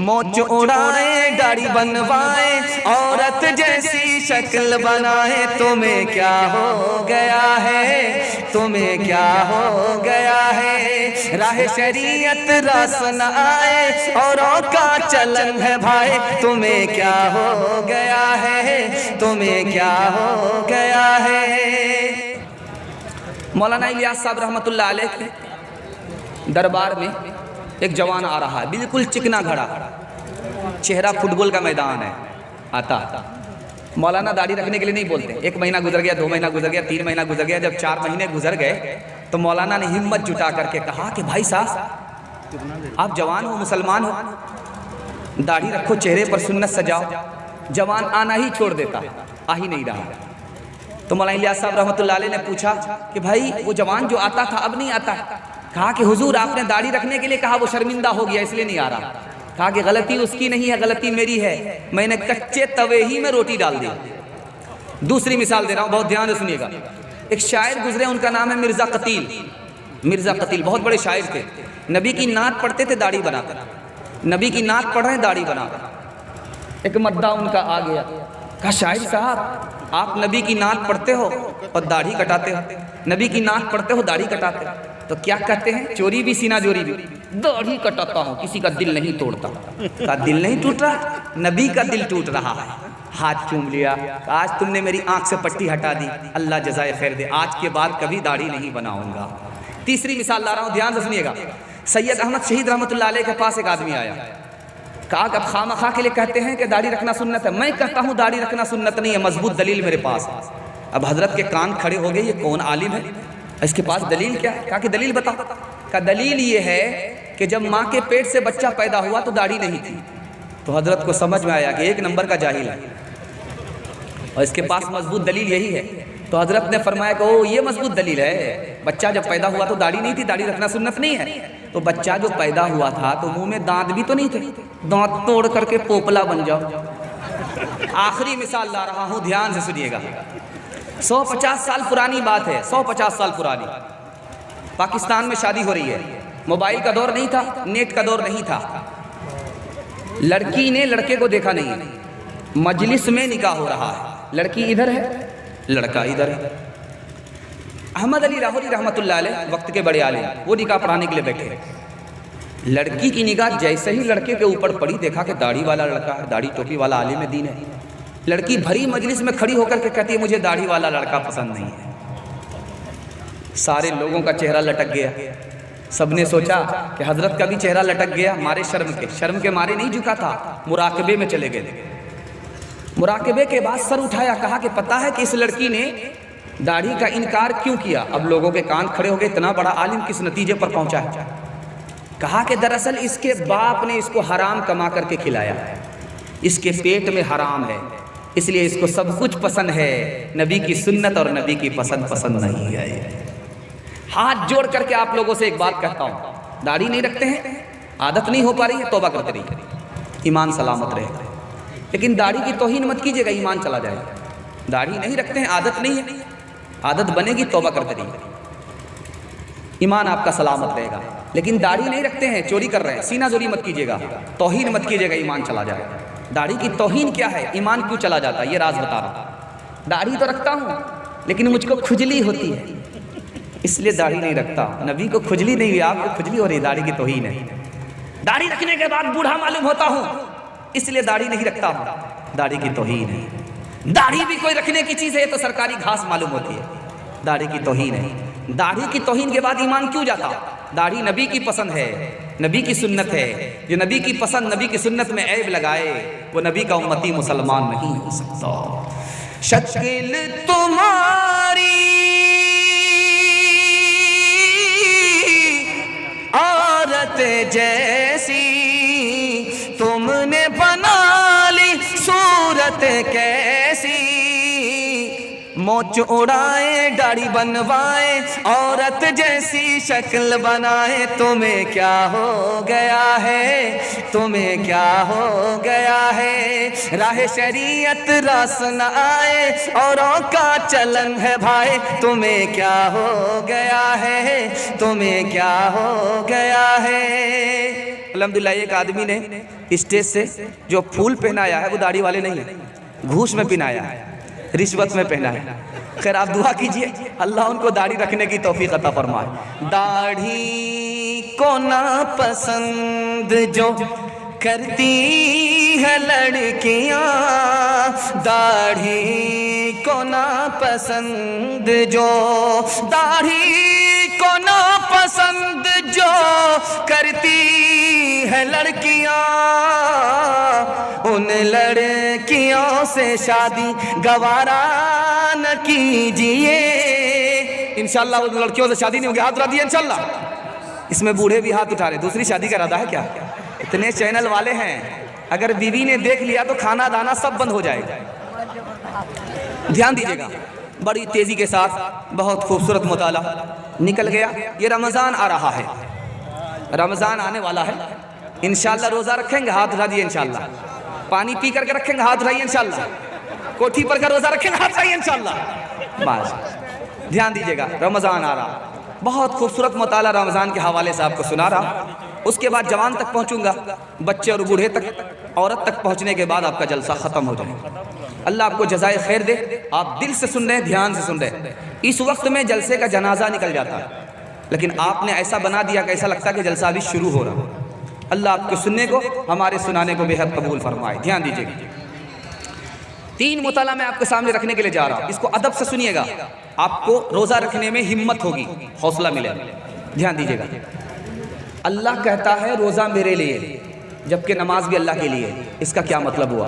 موچ اڑائے داڑھی بنوائے عورت جیسی شکل بنائے، تمہیں کیا ہو گیا ہے، تمہیں کیا ہو گیا ہے، راہ شریعت راس نہ آئے اوروں کا چلن ہے بھائی، تمہیں کیا ہو گیا ہے، تمہیں کیا ہو گیا ہے۔ مولانا الیاس صاحب رحمۃ اللہ علیہ کے دربار میں ایک جوان آ رہا ہے، بالکل چکنا گھڑا، چہرہ فٹ بال کا میدان ہے، آتا مولانا داڑھی رکھنے کے لیے نہیں بولتے۔ 1 مہینہ گزر گیا، 2 مہینہ گزر گیا، 3 مہینہ گزر گیا، جب 4 مہینے گزر گئے تو مولانا نے ہمت جٹا کر کے کہا کہ بھائی صاحب آپ جوان ہو، مسلمان ہو، داڑھی رکھو، چہرے پر سنت سجاؤ۔ جوان آنا ہی چھوڑ دیتا، آ ہی نہیں رہا۔ تو مولانا الیاس صاحب رحمۃ اللہ علیہ نے پوچھا کہ بھائی وہ جوان جو آتا تھا اب نہیں آتا ہے؟ کہا کہ حضور آپ نے داڑھی رکھنے کے لیے کہا، وہ شرمندہ ہو گیا اس لیے نہیں آ رہا۔ کہا کہ غلطی اس کی نہیں ہے، غلطی میری ہے، میں نے کچے توے ہی میں روٹی ڈال دی۔ دوسری مثال دے رہا ہوں، بہت دھیان سے سنیے گا۔ ایک شاعر گزرے، ان کا نام ہے مرزا قتیل۔ مرزا قتیل بہت بڑے شاعر تھے، نبی کی نعت پڑھتے تھے داڑھی بنا کر، نبی کی نعت پڑھ رہے ہیں داڑھی بنا کر۔ ایک مدعا ان کا آ گیا، کہا شاعر صاحب آپ نبی کی نعت پڑھتے ہو اور داڑھی کٹاتے ہو، نبی کی نعت پڑھتے ہو داڑھی کٹاتے ہو، تو کیا کہتے ہیں؟ چوری بھی سینہ جوری بھی، داڑھی کٹاتا ہوں کسی کا دل نہیں توڑتا۔ کہا دل نہیں ٹوٹ رہا، نبی کا دل ٹوٹ رہا ہے۔ ہاتھ چوم لیا، آج تم نے میری آنکھ سے پٹی ہٹا دی، اللہ جزائے خیر دے، آج کے بعد کبھی داڑھی نہیں بناؤں گا۔ تیسری مثال لا رہا ہوں، دھیان سے سنیے گا۔ سید احمد شہید رحمۃ اللہ علیہ کے پاس ایک آدمی آیا، کہا کہ اب خواہ کے لیے کہتے ہیں کہ داڑھی رکھنا سنت ہے، میں کہتا ہوں داڑھی رکھنا سنت نہیں ہے، مضبوط دلیل میرے پاس۔ اب حضرت کے کان کھڑے ہو گئے، یہ کون عالم ہے، اس کے پاس دلیل کیا ہے؟ کہا کہ دلیل بتا۔ کہا دلیل یہ ہے کہ جب ماں کے پیٹ سے بچہ پیدا ہوا تو داڑھی نہیں تھی۔ تو حضرت کو سمجھ میں آیا کہ 1 نمبر کا جاہل ہے اور اس کے پاس مضبوط دلیل یہی ہے۔ تو حضرت نے فرمایا کہ او یہ مضبوط دلیل ہے، بچہ جب پیدا ہوا تو داڑھی نہیں تھی، داڑھی رکھنا سنت نہیں ہے۔ تو بچہ جو پیدا ہوا تھا تو منہ میں دانت بھی تو نہیں تھے، دانت توڑ کر کے پوپلا بن جاؤ۔ آخری مثال لا رہا ہوں، دھیان سے سنیے گا۔ 150 سال پرانی بات ہے، 150 سال پرانی۔ پاکستان میں شادی ہو رہی ہے، موبائل کا دور نہیں تھا، نیٹ کا دور نہیں تھا، لڑکی نے لڑکے کو دیکھا نہیں، مجلس میں نکاح ہو رہا ہے، لڑکی ادھر ہے لڑکا ادھر ہے۔ احمد علی لاہوری رحمۃ اللہ علیہ وقت کے بڑے عالم، وہ نکاح پڑھانے کے لیے بیٹھے، لڑکی کی نگاہ جیسے ہی لڑکے کے اوپر پڑی، دیکھا کہ داڑھی والا لڑکا ہے، داڑھی ٹوپی والا عالم دین ہے۔ لڑکی بھری مجلس میں کھڑی ہو کر کے کہتی ہے مجھے داڑھی والا لڑکا پسند نہیں ہے۔ سارے لوگوں کا چہرہ لٹک گیا، سب نے سوچا کہ حضرت کا بھی چہرہ لٹک گیا، مارے شرم کے مارے نہیں جھکا تھا، مراقبے میں چلے گئے۔ مراقبے کے بعد سر اٹھایا، کہا کہ پتہ ہے کہ اس لڑکی نے داڑھی کا انکار کیوں کیا؟ اب لوگوں کے کان کھڑے ہو گئے، اتنا بڑا عالم کس نتیجے پر پہنچا ہے؟ کہا کہ دراصل اس کے باپ نے اس کو حرام کما کر کے کھلایا، اس کے پیٹ میں حرام ہے، اس لیے اس کو سب کچھ پسند ہے، نبی کی سنت اور نبی کی پسند نہیں ہے۔ ہاتھ جوڑ کر کے آپ لوگوں سے ایک بات کہتا ہوں، داڑھی نہیں رکھتے ہیں، عادت نہیں ہو پا رہی ہے، توبہ کرتے رہیے، ایمان سلامت رہے گا۔ لیکن داڑھی کی توہین مت کیجیے گا، ایمان چلا جائے گا۔ داڑھی نہیں رکھتے ہیں، عادت نہیں ہے، عادت بنے گی، توبہ کرتے رہیے، ایمان آپ کا سلامت رہے گا۔ لیکن داڑھی نہیں رکھتے ہیں، چوری کر رہے ہیں، سینہ زوری مت کیجیے گا، توہین مت کیجیے گا، ایمان چلا جائے گا۔ داڑھی کی توہین کیا ہے، ایمان کیوں چلا جاتا ہے، یہ راز بتا رہا ہوں۔ داڑھی تو رکھتا ہوں لیکن مجھ کو کھجلی ہوتی ہے، اس لیے داڑھی نہیں رکھتا۔ نبی کو کھجلی نہیں ہوئی، آپ کو کھجلی ہو رہی، داڑھی کی توہین ہے۔ داڑھی رکھنے کے بعد بوڑھا معلوم ہوتا ہوں، اس لیے داڑھی نہیں رکھتا ہوں، داڑھی کی توہین ہے۔ داڑھی بھی کوئی رکھنے کی چیز ہے تو سرکاری گھاس معلوم ہوتی ہے، داڑھی کی توہین ہے۔ داڑھی کی توہین کے بعد ایمان کیوں جاتا؟ داڑھی نبی کی پسند ہے، نبی کی سنت ہے، جو نبی کی پسند نبی کی سنت میں عیب لگائے وہ نبی کا امتی مسلمان نہیں ہو سکتا۔ شکل تمہاری عورت جیسی، تم نے بنا لی صورت کیسی، موچ اڑائے داڑھی بنوائے عورت جیسی شکل بنائے، تمہیں کیا ہو گیا ہے، تمہیں کیا ہو گیا ہے، راہ شریعت راس نہ آئے اوروں کا چلن ہے بھائی، تمہیں کیا ہو گیا ہے، تمہیں کیا ہو گیا ہے۔ الحمدللہ ایک آدمی نے اسٹیج سے جو پھول پہنایا ہے وہ داڑھی والے نہیں ہیں، گھوس میں پہنایا ہے، رشوت میں پہنا ہے۔ خیر آپ دعا کیجئے اللہ ان کو داڑھی رکھنے کی توفیق عطا فرمائے۔ داڑھی کو ناپسند جو کرتی ہے لڑکیاں، داڑھی کو ناپسند جو، داڑھی کو ناپسند جو کرتی ہے لڑکیاں، ان لڑکیوں سے شادی گوارا نہ کیجئے۔ انشاءاللہ ان لڑکیوں سے شادی نہیں ہوگی، ہاتھ اٹھا دیے انشاءاللہ۔ اس میں بوڑھے بھی ہاتھ اٹھا رہے، دوسری شادی کا ارادہ ہے کیا؟ اتنے چینل والے ہیں، اگر بیوی نے دیکھ لیا تو کھانا دانا سب بند ہو جائے گا۔ دھیان دیجئے گا، بڑی تیزی کے ساتھ بہت خوبصورت مطالعہ نکل گیا۔ یہ رمضان آ رہا ہے، رمضان آنے والا ہے، انشاءاللہ روزہ رکھیں گے، ہاتھ اٹھا دیے انشاءاللہ۔ پانی پی کر کے رکھیں گے، ہاتھ اٹھائیے انشاءاللہ۔ کوٹھی پر کا روزہ رکھیں گے، ہاتھ اٹھائیے انشاءاللہ۔ بس دھیان دیجئے گا، رمضان آ رہا، بہت خوبصورت مطالعہ رمضان کے حوالے سے آپ کو سنا رہا۔ اس کے بعد جوان تک پہنچوں گا، بچے اور بوڑھے تک، عورت تک پہنچنے کے بعد آپ کا جلسہ ختم ہو جائے۔ اللہ آپ کو جزائے خیر دے، آپ دل سے سن رہے ہیں، دھیان سے سن رہے ہیں۔ اس وقت میں جلسے کا جنازہ نکل جاتا ہے، لیکن آپ نے ایسا بنا دیا کہ ایسا لگتا ہے کہ جلسہ ابھی شروع ہو رہا۔ اللہ آپ کے سننے کو، ہمارے سنانے کو بے حد قبول فرمائے۔ دھیان دیجئے گا، 3 مطالعہ میں آپ کے سامنے رکھنے کے لیے جا رہا ہوں، اس کو ادب سے سنیے گا، آپ کو روزہ رکھنے میں ہمت ہوگی، حوصلہ ملے گا۔ دھیان دیجئے گا، اللہ کہتا ہے روزہ میرے لیے، جبکہ نماز بھی اللہ کے لیے۔ اس کا کیا مطلب ہوا؟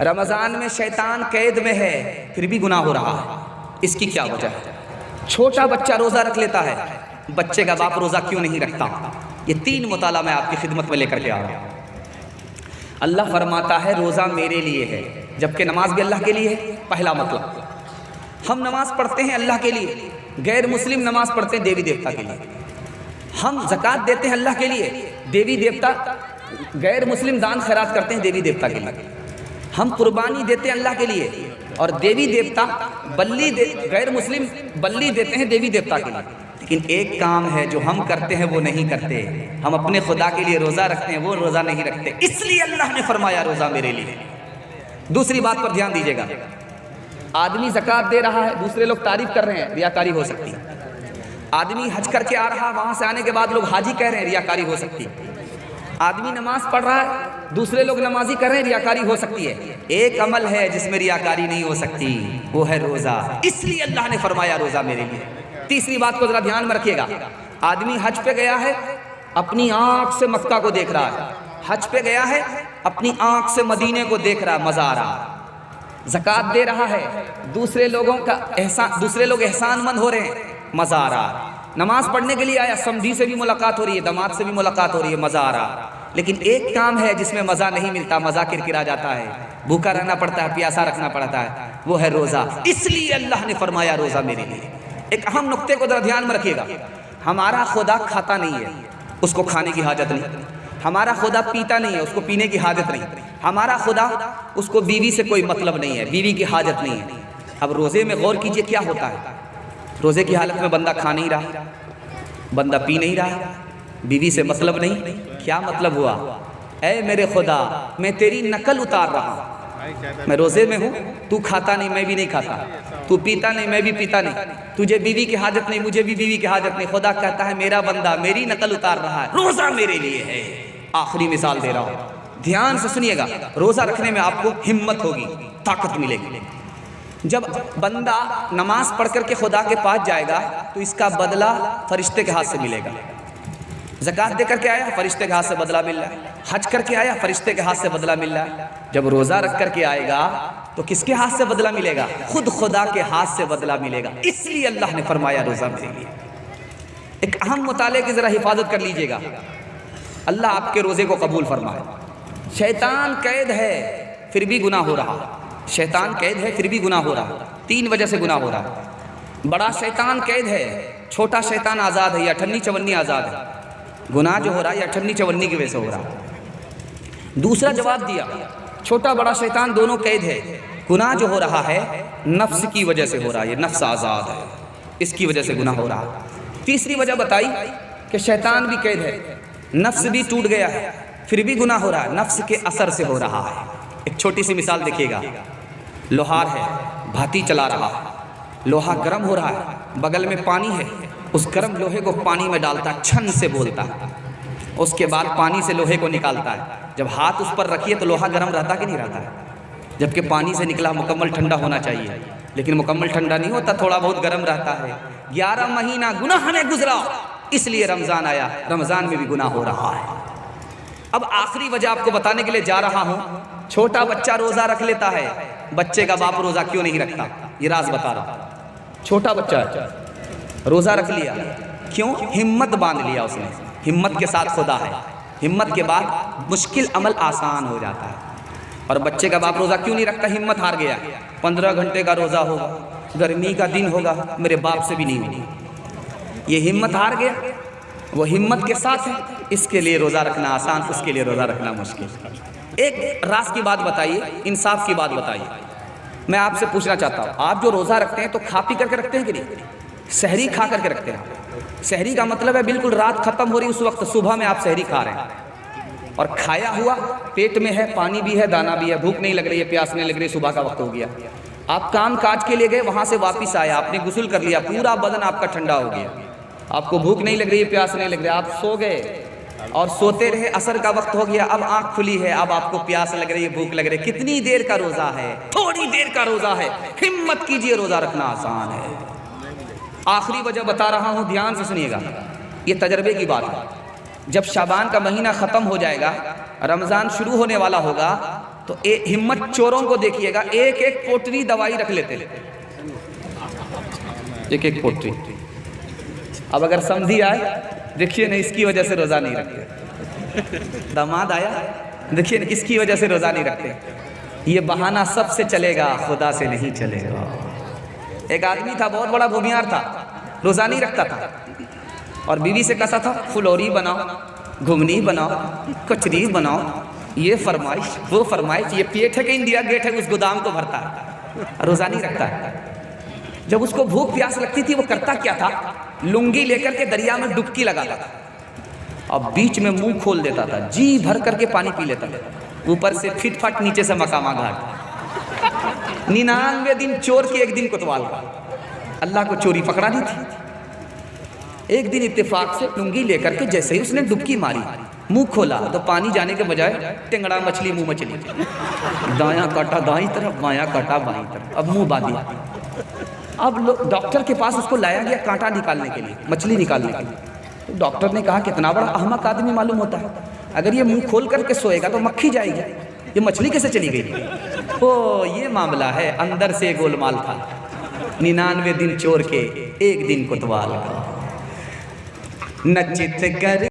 رمضان میں شیطان قید میں ہے، پھر بھی گناہ ہو رہا ہے، اس کی کیا وجہ ہے؟ چھوٹا بچہ روزہ رکھ لیتا ہے، بچے کا باپ روزہ کیوں نہیں رکھتا؟ یہ 3 مطالعہ میں آپ کی خدمت میں لے کر کے آ رہا ہوں۔ اللہ فرماتا ہے روزہ میرے لیے ہے، جبکہ نماز بھی اللہ کے لیے ہے۔ پہلا مطلب، ہم نماز پڑھتے ہیں اللہ کے لیے، غیر مسلم نماز پڑھتے ہیں دیوی دیوتا کے لیے۔ ہم زکوٰۃ دیتے ہیں اللہ کے لیے، دیوی دیوتا، غیر مسلم دان خیرات کرتے ہیں دیوی دیوتا کے لیے۔ ہم قربانی دیتے ہیں اللہ کے لیے، اور دیوی دیوتا غیر مسلم بلی دیتے ہیں دیوی دیوتا کے لیے۔ لیکن ایک کام ہے جو ہم کرتے ہیں وہ نہیں کرتے، ہم اپنے خدا کے لیے روزہ رکھتے ہیں، وہ روزہ نہیں رکھتے، اس لیے اللہ نے فرمایا روزہ میرے لیے۔ دوسری بات پر دھیان دیجئے گا، آدمی زکوٰۃ دے رہا ہے، دوسرے لوگ تعریف کر رہے ہیں، ریاکاری ہو سکتی ہے۔ آدمی حج کر کے آ رہا، وہاں سے آنے کے بعد لوگ حاجی کہہ رہے ہیں، ریاکاری ہو سکتی ہے۔ آدمی نماز پڑھ رہا ہے، دوسرے لوگ نمازی کر رہے ہیں، ریاکاری ہو سکتی ہے۔ ایک عمل ہے جس میں ریاکاری نہیں ہو سکتی، وہ ہے روزہ، اس لیے اللہ نے فرمایا روزہ میرے لیے۔ تیسری بات کو ذرا دھیان میں رکھیے گا، آدمی حج پہ گیا ہے، اپنی آنکھ سے مکہ کو دیکھ رہا ہے، حج پہ گیا ہے، اپنی آنکھ سے مدینے کو دیکھ رہا ہے، مزہ آ رہا۔ زکوٰۃ دے رہا ہے، دوسرے لوگ احسان مند ہو رہے ہیں، مزہ آ رہا۔ نماز پڑھنے کے لیے آیا، سمدھی سے بھی ملاقات ہو رہی ہے، داماد سے بھی ملاقات ہو رہی ہے، مزہ آ رہا۔ لیکن ایک کام ہے جس میں مزہ نہیں ملتا، مزہ کرکرا جاتا ہے، بھوکا رہنا پڑتا ہے، پیاسا رکھنا پڑتا ہے، وہ ہے روزہ۔ اس لیے اللہ نے فرمایا روزہ میرے لیے۔ ایک اہم نقطے کو ذرا دھیان میں رکھیے گا، ہمارا خدا کھاتا نہیں ہے، اس کو کھانے کی حاجت نہیں۔ ہمارا خدا پیتا نہیں ہے، اس کو پینے کی حاجت نہیں۔ ہمارا خدا، اس کو بیوی سے کوئی مطلب نہیں ہے، بیوی کی حاجت نہیں ہے۔ اب روزے میں غور کیجئے کیا ہوتا ہے، روزے کی حالت میں بندہ کھا نہیں رہا، بندہ پی نہیں رہا، بیوی سے مطلب نہیں۔ کیا مطلب ہوا؟ اے میرے خدا، میں تیری نقل اتار رہا ہوں، میں روزے میں ہوں، تو کھاتا نہیں، میں بھی نہیں کھاتا، تو پیتا نہیں، میں بھی پیتا نہیں، تجھے بیوی کی حاجت نہیں، مجھے بھی بیوی کی حاجت نہیں۔ خدا کہتا ہے میرا بندہ میری نقل اتار رہا ہے، روزہ میرے لیے ہے۔ آخری مثال دے رہا ہوں، دھیان سے سنیے گا، روزہ رکھنے میں آپ کو ہمت ہوگی، طاقت ملے گی۔ جب بندہ نماز پڑھ کر کے خدا کے پاس جائے گا تو اس کا بدلہ فرشتے کے ہاتھ سے ملے گا۔ زکوٰۃ دے کر کے آیا، فرشتے کے ہاتھ سے بدلہ مل رہا ہے، حج کر کے آیا، فرشتے کے ہاتھ سے بدلہ مل رہا ہے۔ جب روزہ رکھ کر کے آئے گا تو کس کے ہاتھ سے بدلہ ملے گا؟ خود خدا کے ہاتھ سے بدلہ ملے گا، اس لیے اللہ نے فرمایا روزہ میرے لیے۔ ایک اہم مطالعے کی ذرا حفاظت کر لیجئے گا، اللہ آپ کے روزے کو قبول فرمائے۔ شیطان قید ہے پھر بھی گناہ ہو رہا، شیطان قید ہے پھر بھی گناہ ہو رہا، 3 وجہ سے گناہ ہو رہا۔ بڑا شیطان قید ہے، چھوٹا شیطان آزاد ہے، یہ 58 54 آزاد ہے۔ گناہ جو ہو رہا ہے یہ 58 54 کی وجہ سے ہو رہا۔ دوسرا جواب دیا، چھوٹا بڑا شیطان دونوں قید ہے، گناہ جو ہو رہا ہے نفس کی وجہ سے ہو رہا ہے، یہ نفس آزاد ہے، اس کی وجہ سے گناہ ہو رہا۔ تیسری وجہ بتائی کہ شیطان بھی قید ہے، نفس بھی ٹوٹ گیا ہے پھر بھی گناہ ہو رہا ہے، نفس کے اثر سے ہو رہا ہے۔ ایک چھوٹی سی مثال دیکھیے گا، لوہار ہے، بھاتی چلا رہا ہے، لوہا گرم ہو رہا ہے، بغل میں پانی ہے، اس گرم لوہے کو پانی میں ڈالتا ہے، چھن سے بولتا ہے، اس کے بعد پانی سے لوہے کو نکالتا ہے۔ جب ہاتھ اس پر رکھیے تو لوہا گرم رہتا کہ نہیں رہتا ہے؟ جبکہ پانی سے نکلا مکمل ٹھنڈا ہونا چاہیے، لیکن مکمل ٹھنڈا نہیں ہوتا، تھوڑا بہت گرم رہتا ہے۔ 11 مہینہ گناہ میں گزرا، اس لیے رمضان آیا، رمضان میں بھی گناہ ہو رہا ہے۔ اب آخری وجہ آپ کو بتانے کے لیے جا رہا ہوں، چھوٹا بچہ روزہ رکھ لیتا ہے، بچے کا باپ روزہ کیوں نہیں رکھتا؟ یہ راز بتا رہا ہوں۔ چھوٹا بچہ ہے، روزہ رکھ لیا، کیوں؟ ہمت باندھ لیا اس نے، ہمت کے ساتھ خدا ہے، ہمت کے بعد مشکل عمل آسان ہو جاتا ہے۔ اور بچے کا باپ روزہ کیوں نہیں رکھتا؟ ہمت ہار گیا، 15 گھنٹے کا روزہ ہوگا، گرمی کا دن ہوگا، میرے باپ سے بھی نہیں ہوگی، یہ ہمت ہار گیا، وہ ہمت کے ساتھ ہے، اس کے لیے روزہ رکھنا آسان، اس کے لیے روزہ رکھنا مشکل۔ ایک راز کی بات بتائیے، انصاف کی بات بتائیے، میں آپ سے پوچھنا چاہتا ہوں، آپ جو روزہ رکھتے ہیں تو کھا پی کر کے رکھتے ہیں کہ نہیں؟ سحری کھا کر کے رکھتے ہیں؟ سحری کا مطلب ہے بالکل رات ختم ہو رہی اس وقت صبح میں آپ سحری کھا رہے ہیں، اور کھایا ہوا پیٹ میں ہے، پانی بھی ہے، دانا بھی ہے، بھوک نہیں لگ رہی ہے، پیاس نہیں لگ رہی، صبح کا وقت ہو گیا، آپ کام کاج کے لیے گئے، وہاں سے واپس آئے، آپ نے غسل کر لیا، پورا بدن آپ کا ٹھنڈا ہو گیا، آپ کو بھوک نہیں لگ رہی ہے، پیاس نہیں لگ رہی ہے، آپ سو گئے اور سوتے رہے، عصر کا وقت ہو گیا، اب آنکھ کھلی ہے، اب آپ کو پیاس لگ رہی ہے، بھوک لگ رہی ہے، کتنی دیر کا روزہ ہے؟ تھوڑی دیر کا روزہ ہے، ہمت کیجئے، روزہ رکھنا آسان ہے۔ آخری وجہ بتا رہا ہوں، دھیان سے سنیے گا، یہ تجربے کی بات ہے، جب شعبان کا مہینہ ختم ہو جائے گا، رمضان شروع ہونے والا ہوگا، تو ہمت چوروں کو دیکھیے گا، ایک ایک پوٹری دوائی رکھ لیتے، ایک ایک پوٹری۔ اب اگر سمجھی آئے، دیکھیے نا، اس کی وجہ سے روزہ نہیں رکھتے۔ داماد آیا، دیکھیے نا، اس کی وجہ سے روزہ نہیں رکھتے۔ یہ بہانہ سب سے چلے گا، خدا سے نہیں چلے گا۔ ایک آدمی تھا، بہت بڑا بھومیار تھا، روزہ نہیں رکھتا تھا، اور بیوی سے کہتا تھا فلوری بناؤ، گھگنی بناؤ، کچری بناؤ، یہ فرمائش وہ فرمائش، یہ پیٹ ہے کہ انڈیا گیٹ ہے اس گودام کو بھرتا ہے، روزہ نہیں رکھتا ہے۔ جب اس کو بھوک پیاس لگتی تھی، وہ کرتا کیا تھا؟ لنگی لے کر کے دریا میں ڈبکی لگاتا تھا، اب بیچ میں منہ کھول دیتا تھا، جی بھر کر کے پانی پی لیتا تھا، اوپر سے پھٹ پھٹ، نیچے سے مقامہ گھاٹ۔ 99 دن چور کی، ایک دن کوتوال کا، اللہ کو چوری پکڑانی تھی۔ ایک دن اتفاق سے لنگی لے کر کے جیسے ہی اس نے ڈبکی ماری، منہ کھولا تو پانی جانے کے بجائے ٹنگڑا مچھلی منہ میں چلی، دایاں کاٹا دائیں طرف، بایاں کاٹا بائیں طرف، اب منہ باندھی۔ اب ڈاکٹر کے پاس اس کو لایا گیا کانٹا نکالنے کے لیے، مچھلی نکالنے کے لیے۔ ڈاکٹر نے کہا کتنا بڑا احمق آدمی معلوم ہوتا ہے، اگر یہ منہ کھول کر کے سوئے گا تو مکھی جائے گی، یہ مچھلی کیسے چلی گئی؟ او یہ معاملہ ہے، اندر سے گول مال تھا، 99 دن چور کے، ایک دن کوتوال کا۔ نچت کر